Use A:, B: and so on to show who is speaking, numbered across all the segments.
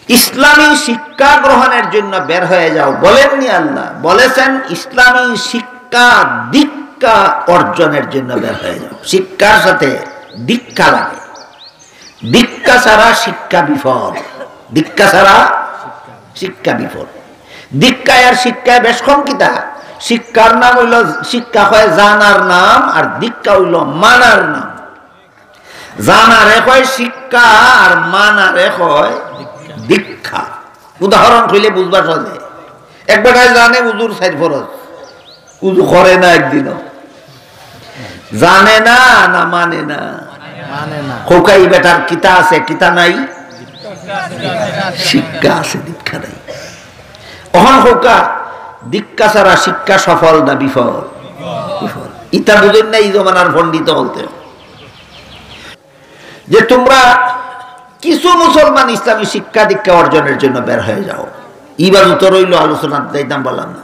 A: ইসলামী শিক্ষা গ্রহণের জন্য বের হয়ে যাও বলেননি আল্লাহ, বলেছেন ইসলামী শিক্ষা দীক্ষা অর্জনের জন্য বের হয়ে যাও। শিক্ষার সাথে দীক্ষা লাগে, দীক্ষা ছাড়া শিক্ষা বিফল, দীক্ষা ছাড়া শিক্ষা বিফল। দীক্ষা আর শিক্ষায় বেশ কম কিতা। শিক্ষার নাম হইল, শিক্ষা হয় জানার নাম, আর দীক্ষা হইল মানার নাম। জানার এক হয় শিক্ষা আর মানার এক হয় দীক্ষা। উদাহরণ কইলে বুঝবা সহজে। একবার জানে উজুর সাইড ফরজ, উজু করে না একদিনও, জানে না না মানে না, খোকাই বেটার কিতা আছে কিতা নাই, শিক্ষা আছে দীক্ষা নাই। অহন খোকা দীক্ষা ছাড়া শিক্ষা সফল না বিফল? বিফল। ইটা বুঝেন না এই জমানার পণ্ডিত বলতে যে তোমরা কিছু মুসলমান ইসলামী শিক্ষা দীক্ষা অর্জনের জন্য বের হয়ে যাও। ইবার তো রইল আলোচনা দিতাম বললাম না।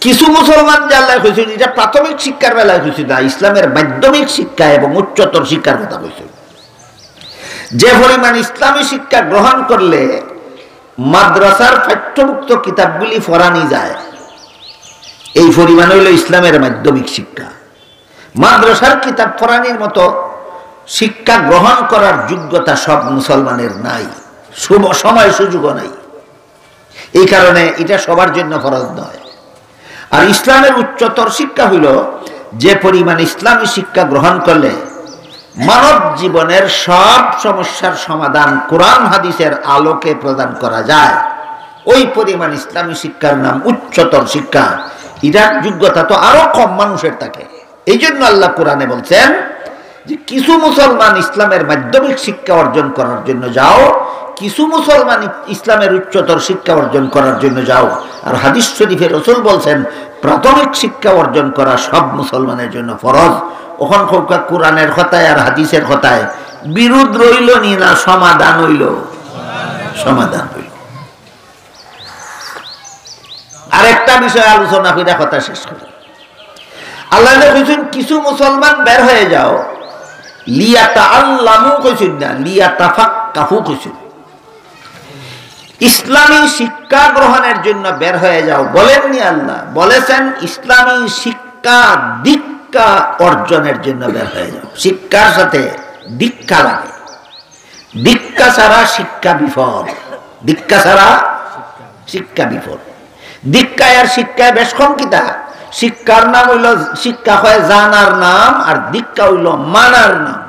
A: কিছু মুসলমান যে আল্লাহ কইছেন এটা প্রাথমিক শিক্ষার বেলায় কইছেন না, ইসলামের মাধ্যমিক শিক্ষা এবং উচ্চতর শিক্ষার কথা কইছেন। যে পরিমাণ ইসলামী শিক্ষা গ্রহণ করলে মাদ্রাসার পাঠ্যভুক্ত কিতাবগুলি পড়ানি যায়, এই পরিমাণ হইল ইসলামের মাধ্যমিক শিক্ষা। মাদ্রাসার কিতাব পড়ানির মতো শিক্ষা গ্রহণ করার যোগ্যতা সব মুসলমানের নাই, সময় সুযোগও নাই। এই কারণে এটা সবার জন্য ফরজ নয়। আর ইসলামের উচ্চতর শিক্ষা হইল যে পরিমাণ ইসলামী শিক্ষা গ্রহণ করলে মানব জীবনের সব সমস্যার সমাধান কোরআন হাদিসের আলোকে প্রদান করা যায়, ওই পরিমাণ ইসলামী শিক্ষার নাম উচ্চতর শিক্ষা। এটার যোগ্যতা তো আরো কম মানুষের থাকে। এই জন্য আল্লাহ কোরআনে বলছেন যে কিছু মুসলমান ইসলামের মাধ্যমিক শিক্ষা অর্জন করার জন্য যাও, কিছু মুসলমান ইসলামের উচ্চতর শিক্ষা অর্জন করার জন্য যাও। আর হাদিস শরীফে রাসূল বলছেন প্রাথমিক শিক্ষা অর্জন করা সব মুসলমানের জন্য ফরজ। ওখান খোকা কোরআনের কথায় আর হাদিসের কথায় বিরোধ রইল নি না সমাধান হইল? সমাধান হইল। আরেকটা বিষয় আলোচনা করে কথা শেষ করে আল্লাহ কইছেন কিছু মুসলমান বের হয়ে যাও, লিয়াতাআল্লামু কইছেন না, লিয়াতাফাক্কাহু কইছেন। ইসলামী শিক্ষা গ্রহণের জন্য বের হয়ে যাও বলেননি আল্লাহ, বলেছেন ইসলামী শিক্ষা দীক্ষা অর্জনের জন্য বের হয়ে যাও। শিক্ষার সাথে দীক্ষা লাগে, দীক্ষা ছাড়া শিক্ষা বিফল, দীক্ষা ছাড়া শিক্ষা বিফল। দীক্ষায় আর শিক্ষায় বেশ কম কিতা। শিক্ষার নাম হইল, শিক্ষা হয় জানার নাম, আর দীক্ষা হইল মানার নাম।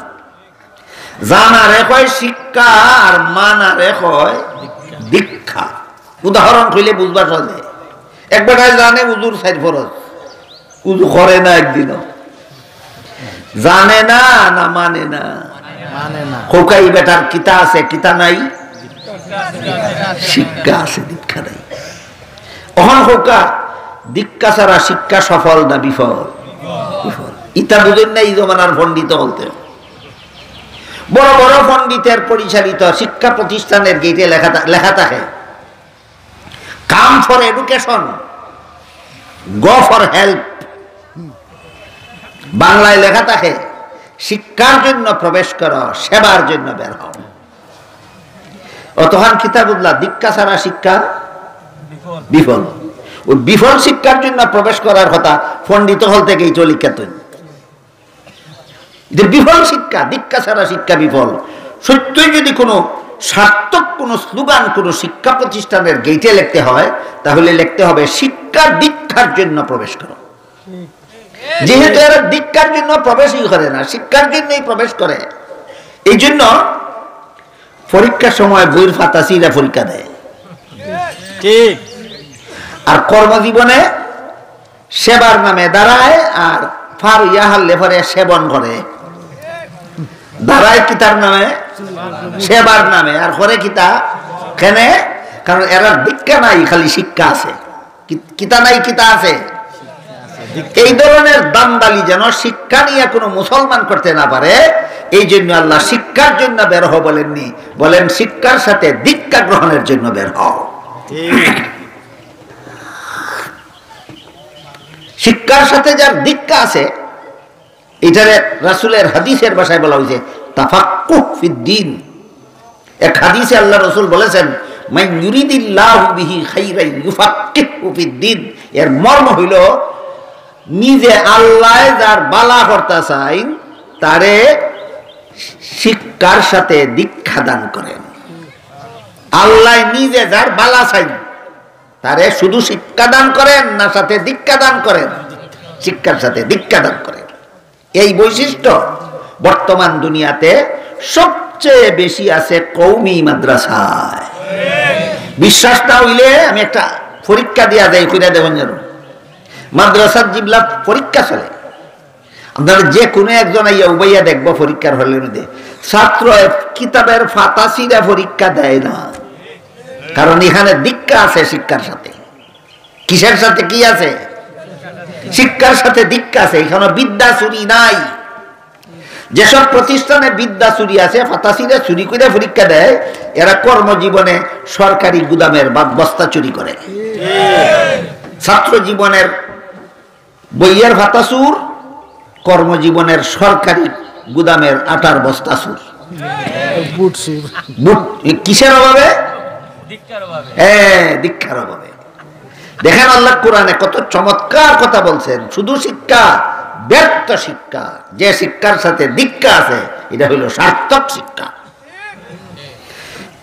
A: জানার এক হয় শিক্ষা আর মানার এক হয় দীক্ষা। উদাহরণ কইলে বুঝবা সহজে। একবার জানে উজুর সাইড ফরজ, উজু করে না একদিনও, জানে না না মানে না, খোকাই বেটার কিতা আছে কিতা নাই, শিক্ষা আছে দীক্ষা নাই। অহন খোকা দীক্ষা ছাড়া শিক্ষা সফল না বিফল? বিফল। ইটা বুঝেন না এই জমানার পণ্ডিত বলতে। বড় বড় পণ্ডিতের পরিচালিত শিক্ষা প্রতিষ্ঠানের গেটে লেখা থাকে come for education, go for help. বাংলায় লেখা থাকে শিক্ষার জন্য প্রবেশ করো, সেবার জন্য বের হও। অতহান কিতাবুল্লাহ দীক্ষা ছাড়া শিক্ষা বিফল। ওই বিফল শিক্ষার জন্য প্রবেশ করার কথা পণ্ডিত হল থেকেই চলি কেতন যে বিফল শিক্ষা, দীক্ষা ছাড়া শিক্ষা বিফল। সত্যই যদি কোনো সার্থক কোনো স্লোগান কোনো শিক্ষা প্রতিষ্ঠানের গেটে লিখতে হয়, তাহলে লিখতে হবে শিক্ষা দীক্ষার জন্য প্রবেশ করো। যেহেতু এরা দীক্ষার জন্য প্রবেশই করে না, শিক্ষার জন্যই প্রবেশ করে, এই জন্য পরীক্ষার সময় বইয়ের ফাতাসিরা পরীক্ষা দেয়। ঠিক। আর কর্মজীবনে সেবার নামে দাঁড়ায়, আর ফার ইয়াহার লেফারে সেবন করে। দাঁড়ায় কিতার নামে, সেবার নামে, আর করে কিতা কেনে? কারণ এরা দীক্ষা নাই, খালি শিক্ষা আছে। কিতা নাই, কিতা আছে। এই ধরনের দান্দালি যেন শিক্ষা নিয়ে কোনো মুসলমান করতে না পারে, এই জন্য আল্লাহ শিক্ষার জন্য বের হও বলেননি, বলেন শিক্ষার সাথে দীক্ষা গ্রহণের জন্য বের হও। শিক্ষার সাথে যার দীক্ষা আছে, এটারে রাসূলের হাদিসের ভাষায় বলা হয়েছে তাফাক্কুহ ফিদ্দীন। এক হাদিসে আল্লাহ রাসূল বলেছেন, মান ইউরিদিল্লাহু বিহি খাইরান ইউফাক্কিহু ফিদ্দিন। এর মর্ম হইল নিজে আল্লাহ যার বালা করতে চান তারে শিক্ষার সাথে দীক্ষা দান করেন। আল্লাহ নিজে যার বালা চান তারে শুধু শিক্ষা দান করেন না সাথে দীক্ষা দান করেন? শিক্ষার সাথে দীক্ষা দান করেন। এই বৈশিষ্ট্য বর্তমান দুনিয়াতে সবচেয়ে বেশি আছে কওমি মাদ্রাসায়। বিশ্বাস না হইলে আমি একটা পরীক্ষা দিয়া যাই, কইরা দেবেন যেন। মাদ্রাসার জিবলা পরীক্ষা চলে, আপনারা যে কোনো একজন আইয়া উবাইয়া দেখবো পরীক্ষার হলের মধ্যে ছাত্র কিতাবের ফাতাসিরা পরীক্ষা দেয় না, কারণ এখানে দীক্ষা আছে শিক্ষার সাথে। কিসের সাথে? কি আছে? শিক্ষার সাথে দীক্ষা আছে। এখানে বিদ্যা চুরি নাই। যেসব প্রতিষ্ঠানে বিদ্যা চুরি আছে, ফাতাসিরা চুরি করে পরীক্ষা দেয়, এরা কর্মজীবনে সরকারি গুদামের বস্তা চুরি করে। ছাত্র জীবনের বইয়ের ভাতা চুর, কর্মজীবনের সরকারি গুদামের আটার বস্তা চুর। কিসের অভাবে? দীক্ষার অভাবে। দেখেন আল্লাহ কোরআনে কত চমৎকার কথা বলছেন। শুধু শিক্ষা ব্যর্থ শিক্ষা, যে শিক্ষার সাথে দীক্ষা আছে এটা হইল সার্থক শিক্ষা।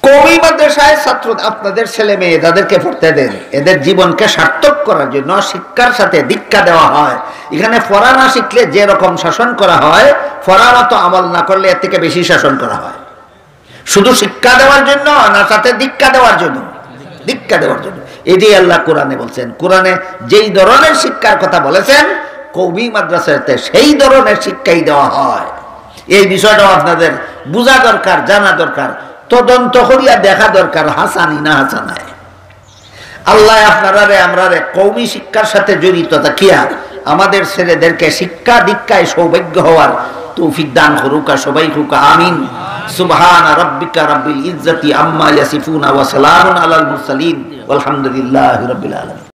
A: কওমি মাদ্রাসায় ছাত্র আপনাদের ছেলে মেয়ে যাদেরকে পড়তে দেন, এদের জীবনকে সার্থক করার জন্য শিক্ষার সাথে দীক্ষা দেওয়া হয়। এখানে পড়া না শিখলে যে রকম শাসন করা হয়, পড়া মতো আমল না করলে এর থেকে বেশি শাসন করা হয়। শুধু শিক্ষা দেওয়ার জন্য না সাথে দীক্ষা দেওয়ার জন্য? দীক্ষা দেওয়ার জন্য। এটাই আল্লাহ কোরআনে বলছেন। কোরআনে যেই ধরনের শিক্ষার কথা বলেছেন কওমি মাদ্রাসাতে সেই ধরনের শিক্ষাই দেওয়া হয়। এই বিষয়টাও আপনাদের বোঝা দরকার, জানা দরকার, তদন্ত করিয়া দেখা দরকার হাসানি না হাসানায়। আল্লাহ আপনারা আমরা কওমি শিক্ষার সাথে জড়িত থাকিয়া আমাদের ছেলেদেরকে শিক্ষা দীক্ষায় সৌভাগ্য হওয়ার তৌফিক দান করুক। সবাই হোক আমিন। সুবহানা রাব্বিকা রাব্বিল ইজ্জাতি আম্মা ইয়াসিফুন ওয়া সালামুন আলাল মুরসালিন ওয়ালহামদুলিল্লাহি রাব্বিল আলামিন।